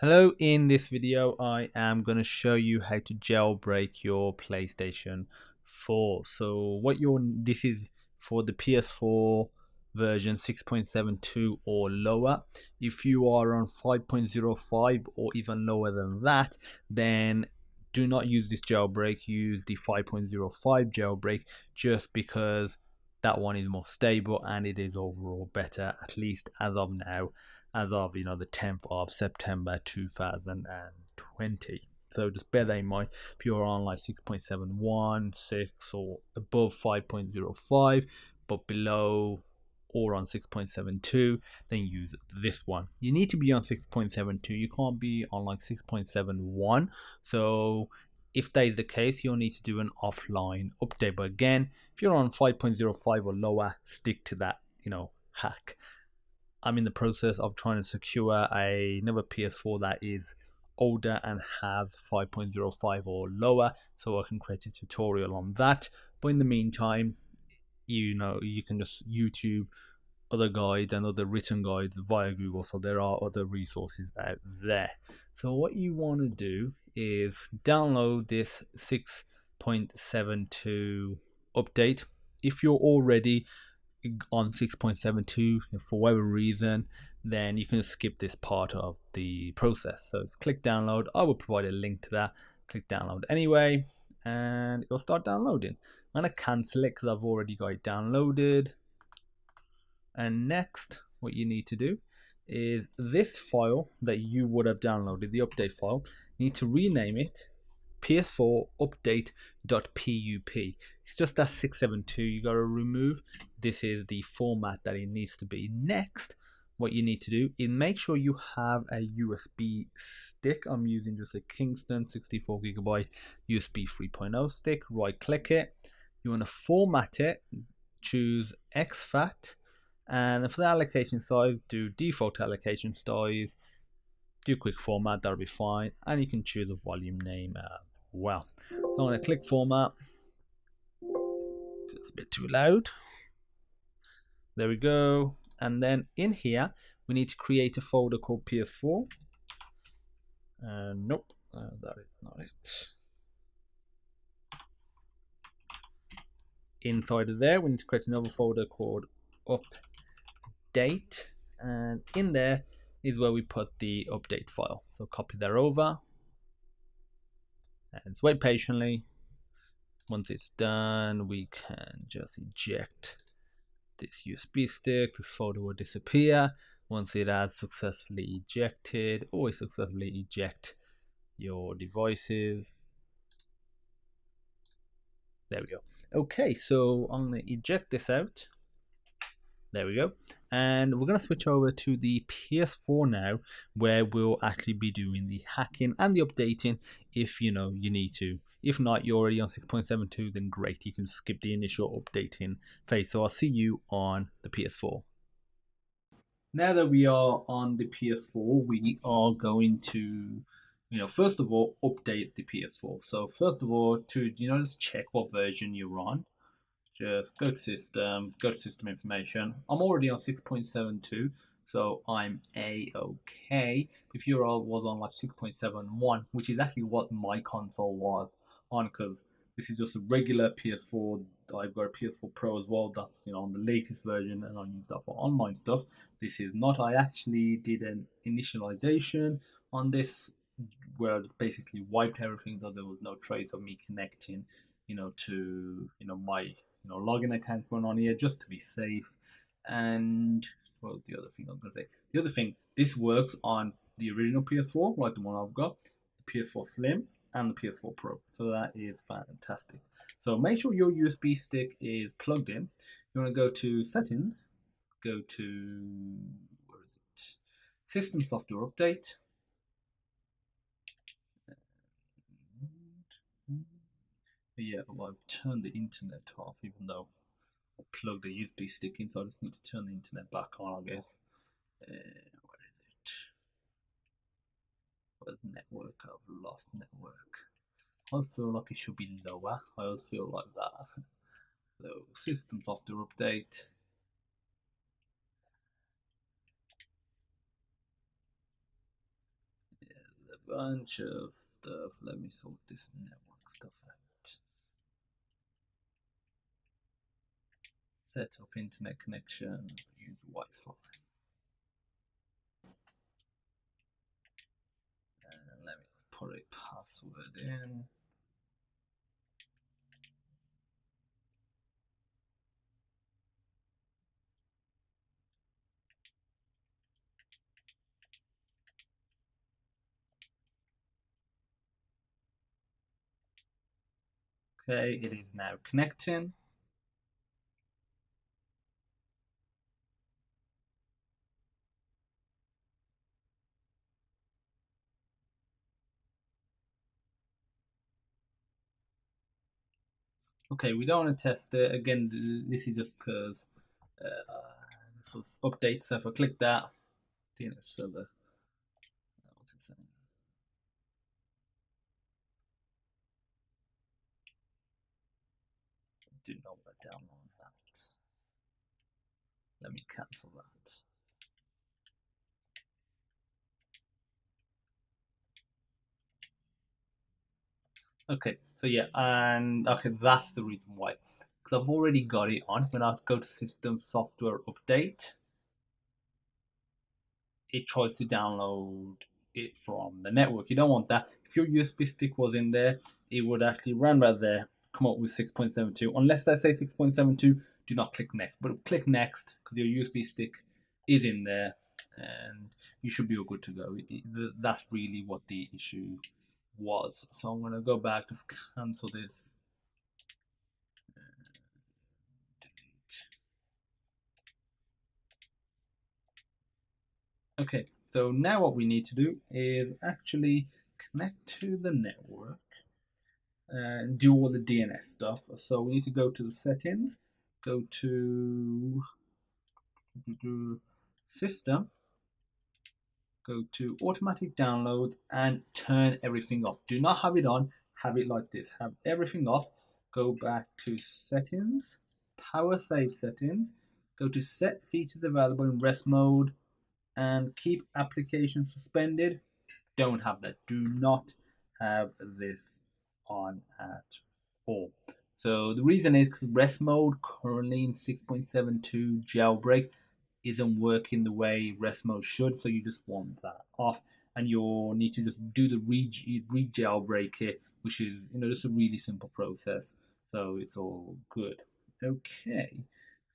Hello, in this video I am going to show you how to jailbreak your PlayStation 4. So this is for the PS4 version 6.72 or lower. If you are on 5.05 or even lower than that, then do not use this jailbreak. Use the 5.05 jailbreak, just because that one is more stable and it is overall better, at least as of now, as of the 10th of September 2020. So just bear that in mind. If you're on like 6.71, 6 or above 5.05 but below or on 6.72, then use this one. You need to be on 6.72. You can't be on like 6.71. So if that is the case, you'll need to do an offline update. But again, if you're on 5.05 or lower, stick to that hack. I'm in the process of trying to secure another PS4 that is older and has 5.05 or lower, so I can create a tutorial on that. But in the meantime, you can just YouTube other guides and other written guides via Google, so there are other resources out there. So what you want to do is download this 6.72 update. If you're already on 6.72 for whatever reason, then you can skip this part of the process. So just click download. I will provide a link to that. Click download anyway, and it'll start downloading. I'm gonna cancel it because I've already got it downloaded. And next, what you need to do is this file that you would have downloaded, the update file, you need to rename it PS4 update.pup. It's just that 672 you got to remove. This is the format that it needs to be. Next, what you need to do is make sure you have a USB stick. I'm using just a Kingston 64GB USB 3.0 stick. Right click it. You want to format it, choose exFAT, and for the allocation size, do default allocation size, do quick format, that'll be fine, and you can choose a volume name as well. So I'm going to click format. It's a bit too loud. There we go. And then in here we need to create a folder called PS4. Nope, that is not it. Inside of there we need to create another folder called update, and in there is where we put the update file. So copy that over and just wait patiently. Once it's done, we can just eject this USB stick. This folder will disappear once it has successfully ejected. Always successfully eject your devices. There we go. Okay, so I'm going to eject this out. There we go. And we're going to switch over to the PS4 now, where we'll actually be doing the hacking and the updating if you need to. If not, you're already on 6.72, then great, you can skip the initial updating phase. So I'll see you on the PS4. Now that we are on the PS4, we are going to, first of all, update the PS4. So first of all, to just check what version you're on, just go to system, go to system information. I'm already on 6.72, so I'm a-okay. If you was on like 6.71, which is actually what my console was on, because this is just a regular PS4. I've got a PS4 Pro as well. That's on the latest version, and I use that for online stuff. This is not. I actually did an initialization on this, where I just basically wiped everything, so there was no trace of me connecting, to my login account going on here, just to be safe. And what was the other thing I was going to say? The other thing, this works on the original PS4, like the one I've got, the PS4 Slim, and the PS4 Pro. So that is fantastic. So make sure your USB stick is plugged in. You want to go to Settings, go to, where is it? System Software Update. Yeah, well, I've turned the internet off, even though I plugged the USB stick in, so I just need to turn the internet back on, I guess. Where is it? Where's network? I've lost network. I always feel like it should be lower. I always feel like that. So, system software update. bunch of stuff. Let me sort this network stuff out. Set up internet connection, use Wi-Fi. And let me just put a password in. Okay, it is now connecting. Okay, we don't want to test it. Again, this is just because this was update. So if I click that, DNS server, what's it saying? Do not want to download that. Let me cancel that. Okay, so yeah, and okay, that's the reason why. Because I've already got it on. When I go to System Software Update, it tries to download it from the network. You don't want that. If your USB stick was in there, it would actually run right there, come up with 6.72. Unless I say 6.72, do not click next. But click next because your USB stick is in there and you should be all good to go. That's really what the issue was. So I'm going to go back, just cancel this. Okay, so now what we need to do is actually connect to the network and do all the DNS stuff. So we need to go to the settings, go to system, go to automatic downloads and turn everything off. Do not have it on, have it like this. Have everything off, go back to settings, power save settings, go to set features available in rest mode and keep application suspended. Don't have that. Do not have this on at all. So the reason is because rest mode currently in 6.72 jailbreak isn't working the way rest mode should, so you just want that off and you'll need to just do the re-jailbreak it, which is just a really simple process, so it's all good. Okay,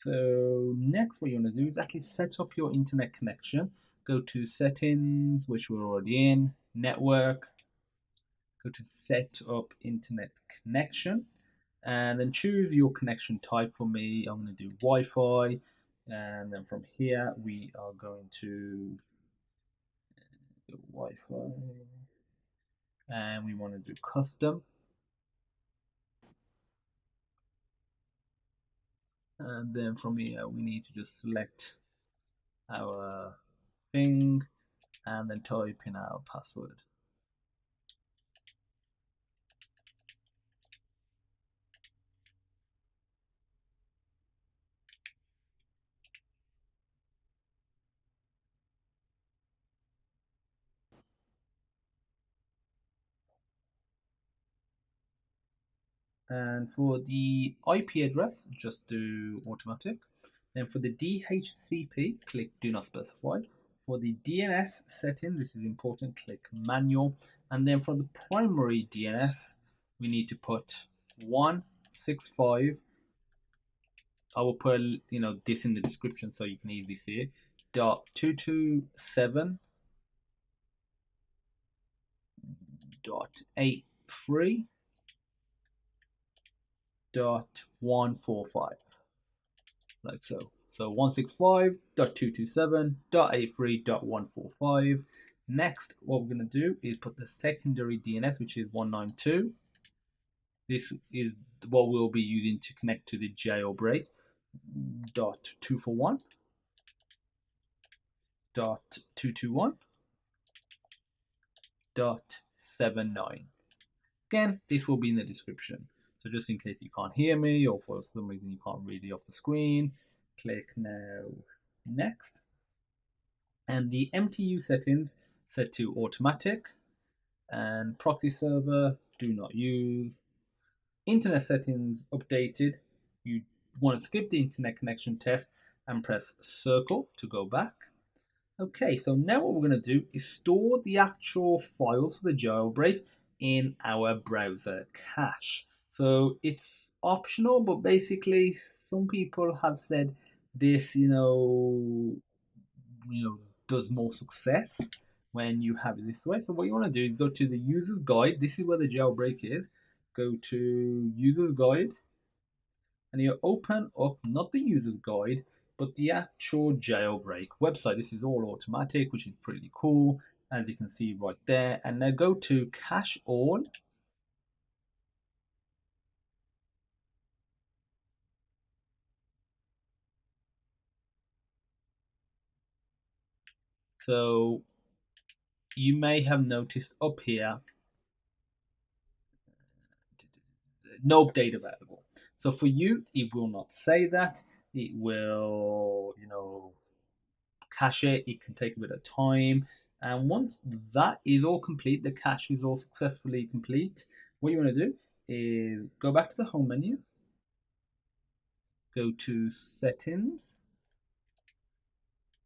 so next what you want to do is actually set up your internet connection. Go to settings, which we're already in, network, go to set up internet connection and then choose your connection type. For me, I'm going to do Wi-Fi, and then from here we are going to do Wi-Fi and we want to do custom, and then from here we need to just select our thing and then type in our password. And for the IP address, just do automatic. Then for the DHCP, click do not specify. For the DNS setting, this is important, click manual. And then for the primary DNS, we need to put 165. I will put this in the description so you can easily see it. .227.83.145, like so. So 165.227.83.145. Next, what we're going to do is put the secondary DNS, which is 192. This is what we'll be using to connect to the jailbreak. .241.221.79. Again, this will be in the description. So just in case you can't hear me or for some reason you can't read it off the screen, click now next. And the MTU settings set to automatic. and proxy server, do not use. Internet settings updated. You want to skip the internet connection test and press circle to go back. Okay, so now what we're going to do is store the actual files for the jailbreak in our browser cache. So it's optional, but basically some people have said this, does more success when you have it this way. So what you want to do is go to the user's guide. This is where the jailbreak is. Go to user's guide and you open up not the user's guide, but the actual jailbreak website. This is all automatic, which is pretty cool, as you can see right there. And now go to cache all. So you may have noticed up here, no update available. So for you, it will not say that. It will, cache it. It can take a bit of time. And once that is all complete, the cache is all successfully complete, what you want to do is go back to the home menu, go to settings,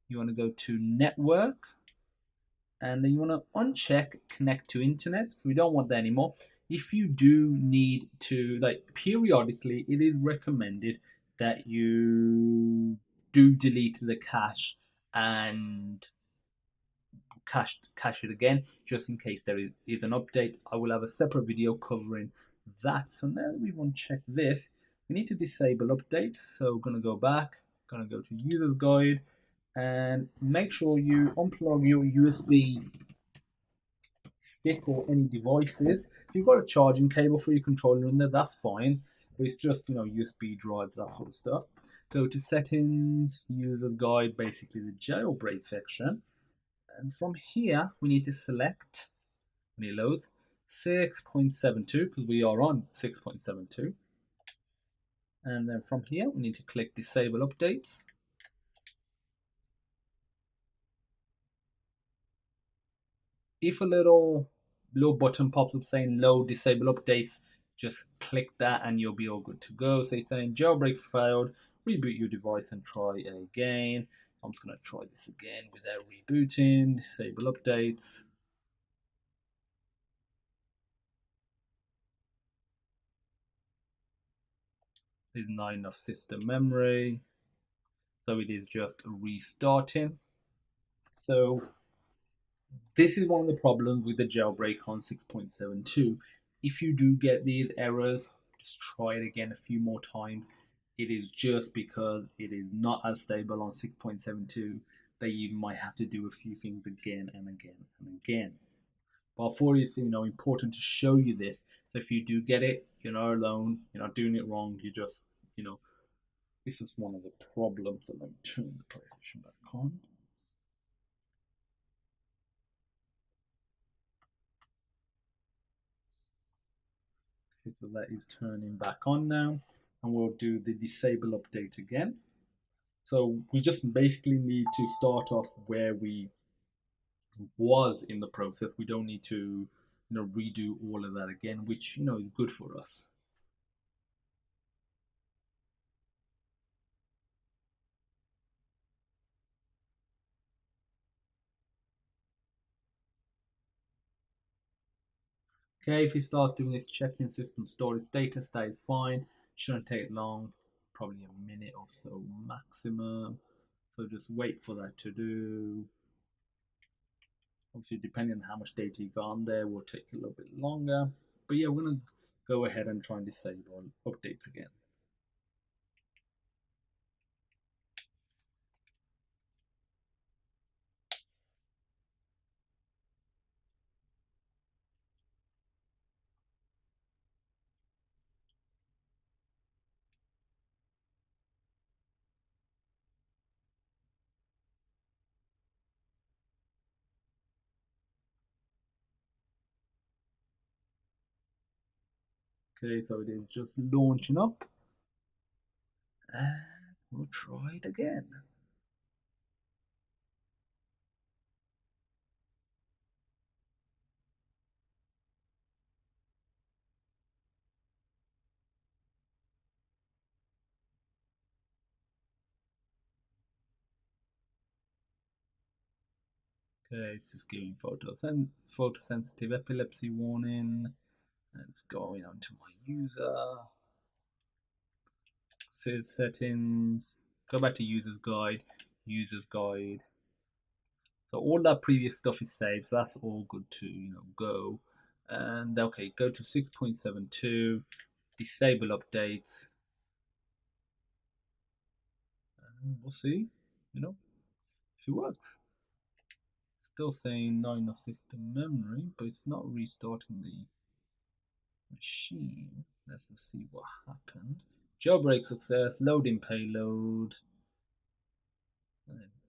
you want to go to network, and then you want to uncheck connect to internet. We don't want that anymore. If you do need to, periodically, it is recommended that you do delete the cache and cache it again, just in case there is an update. I will have a separate video covering that. So now that we've unchecked this, we need to disable updates. So we're going to go back, going to go to user's guide, and make sure you unplug your USB stick or any devices. If you've got a charging cable for your controller in there, that's fine. But it's just, USB drives, that sort of stuff. Go to settings, user's guide, basically the jailbreak section. And from here, we need to select, when it loads, 6.72, because we are on 6.72. And then from here, we need to click Disable Updates. If a little button pops up saying Load Disable Updates, just click that and you'll be all good to go. So it's saying jailbreak failed, reboot your device and try again. I'm just going to try this again without rebooting, disable updates. There's not enough system memory, so it is just restarting. So this is one of the problems with the jailbreak on 6.72. If you do get these errors, just try it again a few more times. It is just because it is not as stable on 6.72 that you might have to do a few things again and again and again. But for it's important to show you this. So if you do get it, you're not alone. You're not doing it wrong. You just this is one of the problems. So let me turn the PlayStation back on. Okay, so that is turning back on now, and we'll do the disable update again. So we just basically need to start off where we was in the process. We don't need to redo all of that again, which is good for us. Okay, if he starts doing this checking system storage status, that is fine. Shouldn't take long, probably a minute or so maximum. So just wait for that to do. Obviously, depending on how much data you got on there, will take a little bit longer. But yeah, we're going to go ahead and try and disable updates again. Okay, so it is just launching up. And we'll try it again. Okay, it's just giving photosensitive epilepsy warning. Let's go in onto my user. Says settings. Go back to users guide. Users guide. So all that previous stuff is saved. So that's all good to go. And okay, go to 6.72. Disable updates. And we'll see. If it works. Still saying not enough system memory, but it's not restarting the machine. Let's just see what happens. Jailbreak success, loading payload.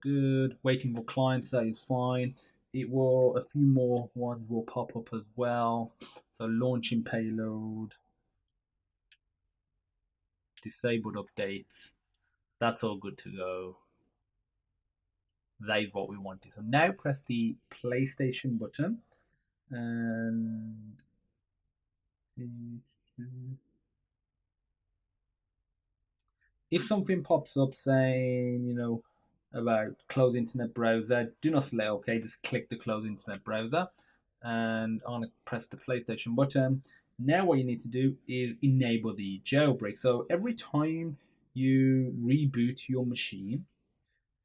Good. Waiting for clients, that is fine. A few more ones will pop up as well. So launching payload. Disabled updates. That's all good to go. That is what we wanted. So now press the PlayStation button and if something pops up saying, about close internet browser, do not select OK, just click the close internet browser and I'm going to press the PlayStation button. Now what you need to do is enable the jailbreak. So every time you reboot your machine,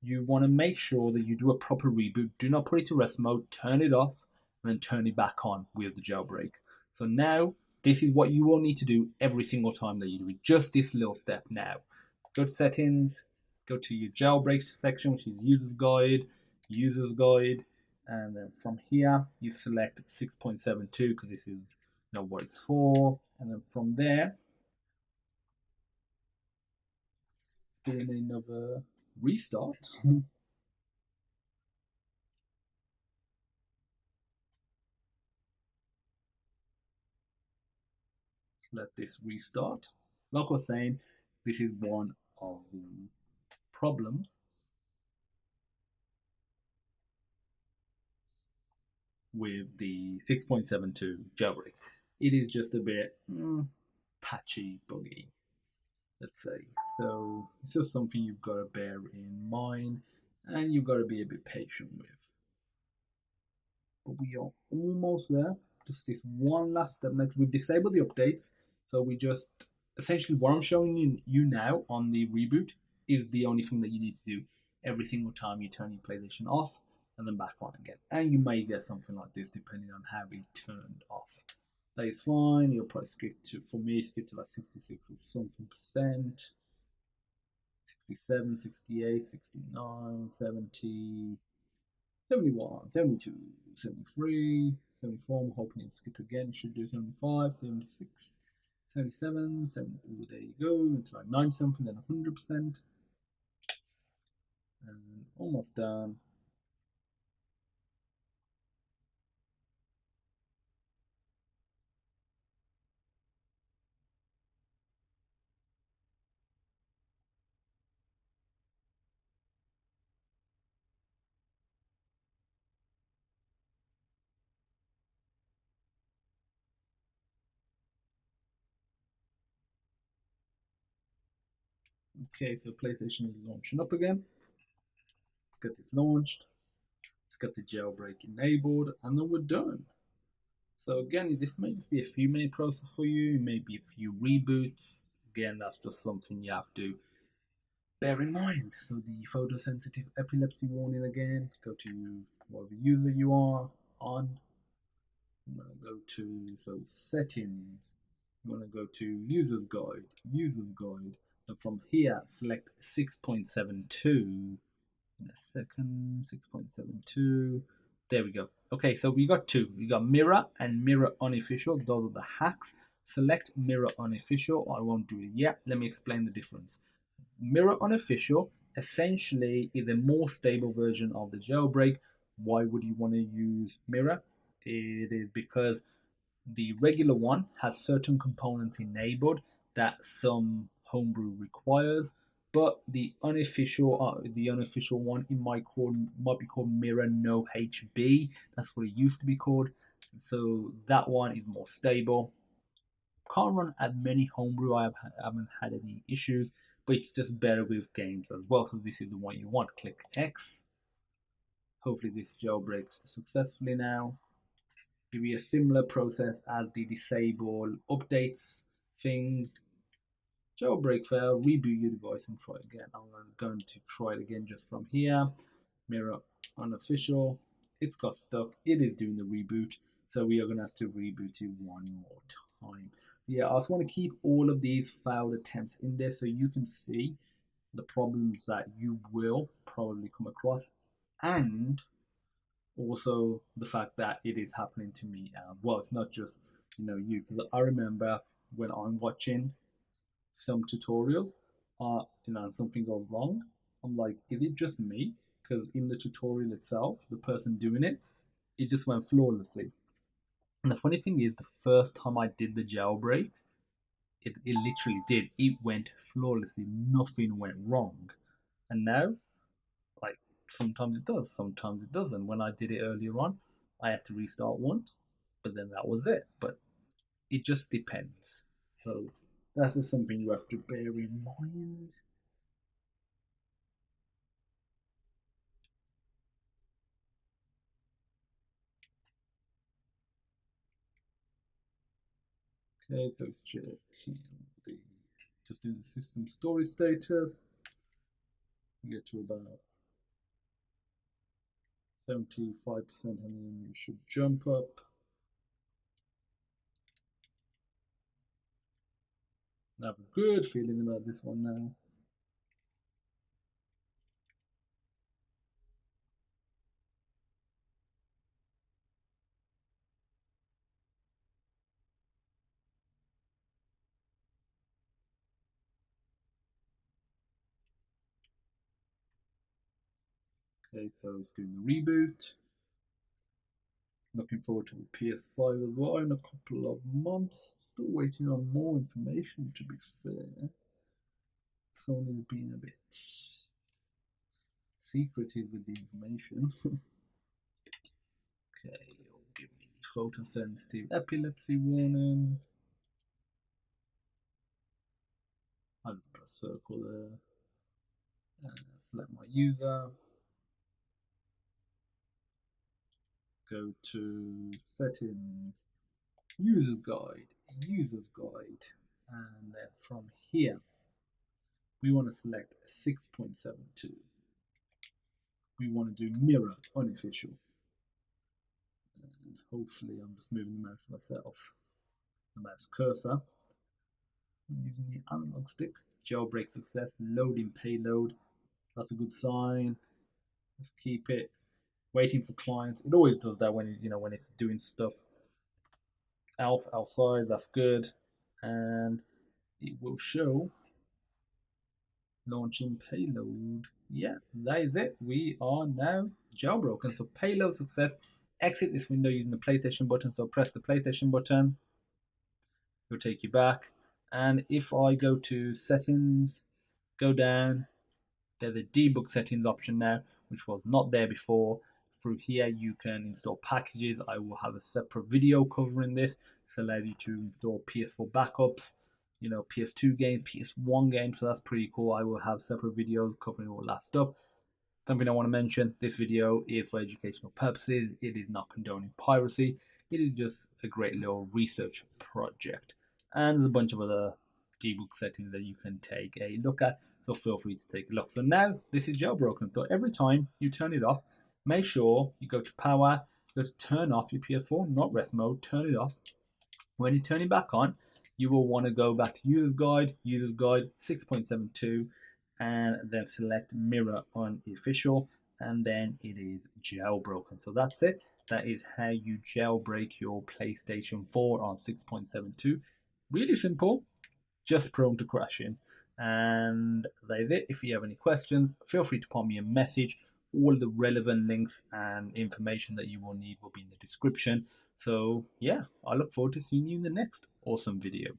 you want to make sure that you do a proper reboot. Do not put it to rest mode, turn it off, and then turn it back on with the jailbreak. So now, this is what you will need to do every single time that you do it. Just this little step now. Go to settings, go to your jailbreak section, which is users guide, and then from here, you select 6.72 because this is what it's for. And then from there, doing another restart. Let this restart. Like I was saying, this is one of the problems with the 6.72 jailbreak. It is just a bit patchy, buggy, let's say. So it's just something you've got to bear in mind and you've got to be a bit patient with. But we are almost there. Just this one last step. Next, we've disabled the updates. So we just, essentially what I'm showing you now on the reboot is the only thing that you need to do every single time you turn your PlayStation off and then back on again. And you may get something like this depending on how it turned off. That is fine. You'll probably skip to, for me, skip to like 66 or something percent. 67, 68, 69, 70, 71, 72, 73, 74. I'm hoping it skip again. It should do 75, 76, 77, 70. Oh, there you go. It's like 90 something, then 100%. And almost done. Okay, so PlayStation is launching up again. Let's get this launched. Let's get the jailbreak enabled, and then we're done. So again, this may just be a few minute process for you, maybe a few reboots. Again, that's just something you have to bear in mind. So the photosensitive epilepsy warning again, go to whatever user you are on. I'm going to go to settings. I'm going to go to users guide, and from here select 6.72. In a second, 6.72. There we go. Okay, so we got two. We got mirror and mirror unofficial. Those are the hacks. Select mirror unofficial. I won't do it yet. Let me explain the difference. Mirror unofficial essentially is a more stable version of the jailbreak. Why would you want to use mirror? It is because the regular one has certain components enabled that some homebrew requires, but the unofficial one it might be called mirror no HB. That's what it used to be called. So that one is more stable. Can't run as many homebrew. I haven't had any issues, but it's just better with games as well. So this is the one you want. Click X. Hopefully this jailbreaks successfully now. It'll be a similar process as the disable updates thing. Jailbreak fail, reboot your device and try again. I'm going to try it again just from here. Mirror unofficial. It's got stuck. It is doing the reboot. So we are going to have to reboot it one more time. Yeah, I also want to keep all of these failed attempts in there so you can see the problems that you will probably come across, and also the fact that it is happening to me. Well, it's not just you, because I remember when I'm watching some tutorials, something goes wrong. I'm like, is it just me? Because in the tutorial itself, the person doing it just went flawlessly. And the funny thing is, the first time I did the jailbreak, it literally did. It went flawlessly. Nothing went wrong. And now, like, sometimes it does, sometimes it doesn't. When I did it earlier on, I had to restart once, but then that was it. But it just depends. So that's just something you have to bear in mind. Okay, so it's checking just do the system storage status. Get to about 75%, and then you should jump up. I have a good feeling about this one now. Okay, so it's doing the reboot. Looking forward to the PS5 as well in a couple of months. Still waiting on more information, to be fair. Sony's been a bit secretive with the information. Okay, it'll give me the photosensitive epilepsy warning. I'll just put a circle there. And select my user. Go to settings, user's guide, and then from here we want to select 6.72. We want to do mirror unofficial, and hopefully I'm just moving the mouse myself, the mouse cursor. I'm using the analog stick. Jailbreak success, loading payload. That's a good sign. Let's keep it. Waiting for clients. It always does that when when it's doing stuff outside. That's good, and it will show launching payload. Yeah, that is it. We are now jailbroken. So payload success. Exit this window using the PlayStation button. So press the PlayStation button. It'll take you back. And if I go to settings, go down, there's a debug settings option now, which was not there before. Through here you can install packages. I will have a separate video covering this. This allows you to install PS4 backups, PS2 games, PS1 games, so that's pretty cool. I will have separate videos covering all that stuff. Something I want to mention, this video is for educational purposes. It is not condoning piracy. It is just a great little research project. And there's a bunch of other debug settings that you can take a look at, so feel free to take a look. So now this is jailbroken. So every time you turn it off, make sure you go to power, you go to turn off your PS4, not rest mode, turn it off. When you turn it back on, you will want to go back to user's guide 6.72, and then select mirror unofficial, and then it is jailbroken. So that's it. That is how you jailbreak your PlayStation 4 on 6.72. Really simple, just prone to crashing. And that's it. If you have any questions, feel free to pop me a message. All the relevant links and information that you will need will be in the description. So yeah, I look forward to seeing you in the next awesome video.